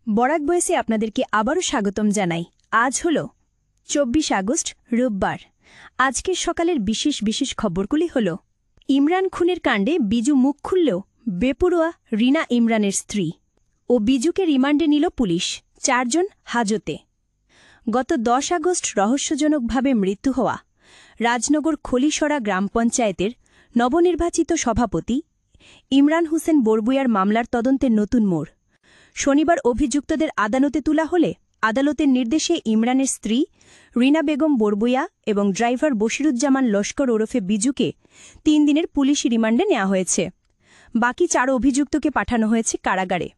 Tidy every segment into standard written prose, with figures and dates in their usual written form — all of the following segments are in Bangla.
বরাক বয়েসে আপনাদেরকে আবারও স্বাগতম জানাই। আজ হল ২৪ আগস্ট, রোববার। আজকের সকালের বিশেষ বিশেষ খবরগুলি হল: ইমরান খুনের কাণ্ডে বিজু মুখ খুললেও বেপরোয়া রিনা ইমরানের স্ত্রী, ও বিজুকে রিমান্ডে নিল পুলিশ, ৪ জন হাজতে। গত ১০ আগস্ট রহস্যজনকভাবে মৃত্যু হওয়া রাজনগর খলিসরা গ্রাম পঞ্চায়েতের নবনির্বাচিত সভাপতি ইমরান হোসেন বরবুইয়ার মামলার তদন্তের নতুন মোড়। শনিবার অভিযুক্তদের আদালতে তোলা হলে আদালতের নির্দেশে ইমরানের স্ত্রী রিনা বেগম বরবুইয়া এবং ড্রাইভার বশিরুজ্জামান লস্কর ওরফে বিজুকে ৩ দিনের পুলিশি রিমান্ডে নেওয়া হয়েছে। বাকি ৪ অভিযুক্তকে পাঠানো হয়েছে কারাগারে।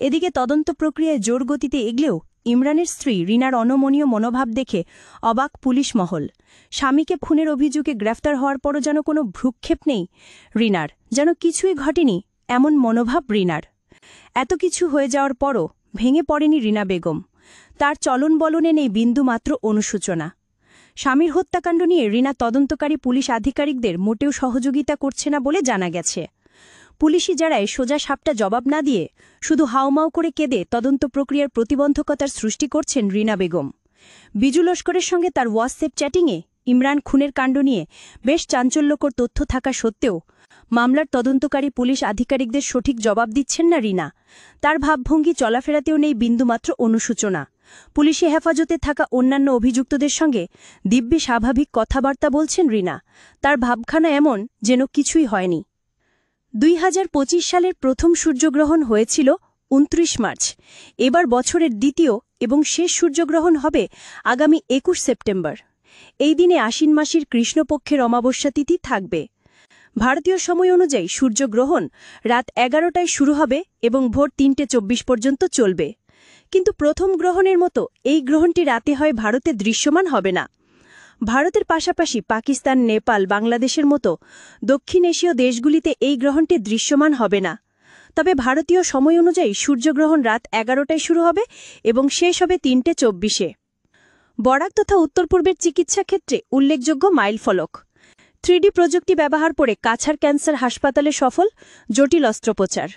এদিকে তদন্ত প্রক্রিয়ায় জোর গতিতে এগলেও ইমরানের স্ত্রী রিনার অনমনীয় মনোভাব দেখে অবাক পুলিশ মহল। স্বামীকে খুনের অভিযোগে গ্রেফতার হওয়ার পরও যেন কোনো ভ্রুক্ষেপ নেই রিনার, যেন কিছুই ঘটেনি এমন মনোভাব রিনার। এত কিছু হয়ে যাওয়ার পরও ভেঙে পড়েনি রিনা বেগম। তার চলন বলনে নেই বিন্দুমাত্র অনুশোচনা। স্বামীর হত্যাকাণ্ড নিয়ে রিনা তদন্তকারী পুলিশ আধিকারিকদের মোটেও সহযোগিতা করছে না বলে জানা গেছে। পুলিশি যারাই সোজা সাপটা জবাব না দিয়ে শুধু হাউমাউ করে কেঁদে তদন্ত প্রক্রিয়ার প্রতিবন্ধকতার সৃষ্টি করছেন রিনা বেগম। বিজু লস্করের সঙ্গে তার হোয়াটসঅ্যাপ চ্যাটিংয়ে ইমরান খুনের কাণ্ড নিয়ে বেশ চাঞ্চল্যকর তথ্য থাকা সত্ত্বেও মামলার তদন্তকারী পুলিশ আধিকারিকদের সঠিক জবাব দিচ্ছেন না রিনা। তার ভাবভঙ্গি চলাফেরাতেও নেই বিন্দুমাত্র অনুশোচনা। পুলিশি হেফাজতে থাকা অন্যান্য অভিযুক্তদের সঙ্গে দিব্যি স্বাভাবিক কথাবার্তা বলছেন রিনা। তার ভাবখানা এমন যেন কিছুই হয়নি। ২০২৫ সালের প্রথম সূর্যগ্রহণ হয়েছিল ২৯ মার্চ। এবার বছরের দ্বিতীয় এবং শেষ সূর্যগ্রহণ হবে আগামী ২১ সেপ্টেম্বর। এই দিনে আশ্বিন মাসের কৃষ্ণপক্ষের অমাবস্যা তিথি থাকবে। ভারতীয় সময় অনুযায়ী সূর্যগ্রহণ রাত ১১টায় শুরু হবে এবং ভোর ৩টে ২৪ পর্যন্ত চলবে। কিন্তু প্রথম গ্রহণের মতো এই গ্রহণটি রাতে হয় ভারতে দৃশ্যমান হবে না। ভারতের পাশাপাশি পাকিস্তান, নেপাল, বাংলাদেশের মতো দক্ষিণ এশীয় দেশগুলিতে এই গ্রহণটি দৃশ্যমান হবে না। তবে ভারতীয় সময় অনুযায়ী সূর্যগ্রহণ রাত ১১টায় শুরু হবে এবং শেষ হবে ৩টে ২৪-এ। বরাক তথা উত্তর পূর্বের চিকিৎসা ক্ষেত্রে উল্লেখযোগ্য মাইলফলক। 3D প্রযুক্তি ব্যবহার করে কাছাড় ক্যান্সার হাসপাতালে সফল জটিল অস্ত্রোপচার।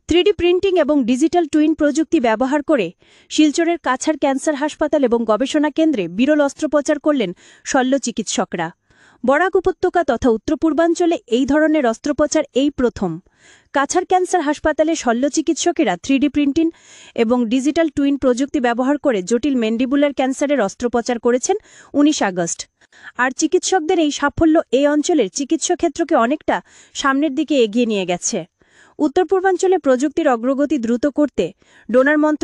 3D প্রিন্টিং এবং ডিজিটাল টুইন প্রযুক্তি ব্যবহার করে শিলচরের কাছাড় ক্যান্সার হাসপাতাল এবং গবেষণা কেন্দ্রে বিরল অস্ত্রোপচার করলেন শল্য চিকিৎসকরা। বরাক উপত্যকা তথা উত্তর পূর্বাঞ্চলে এই ধরনের অস্ত্রোপচার এই প্রথম। কাছাড় ক্যান্সার হাসপাতালে শল্য চিকিৎসকেরা 3D প্রিন্টিং এবং ডিজিটাল টুইন প্রযুক্তি ব্যবহার করে জটিল ম্যান্ডিবুলার ক্যান্সারের অস্ত্রোপচার করেছেন ১৯ আগস্ট। আর চিকিৎসকদের এই সাফল্য এই অঞ্চলের চিকিৎসা ক্ষেত্রকে অনেকটা সামনের দিকে এগিয়ে নিয়ে গেছে। উত্তর পূর্বাঞ্চলে প্রযুক্তির অগ্রগতি দ্রুত করতে ডোনার মন্ত্রণালয়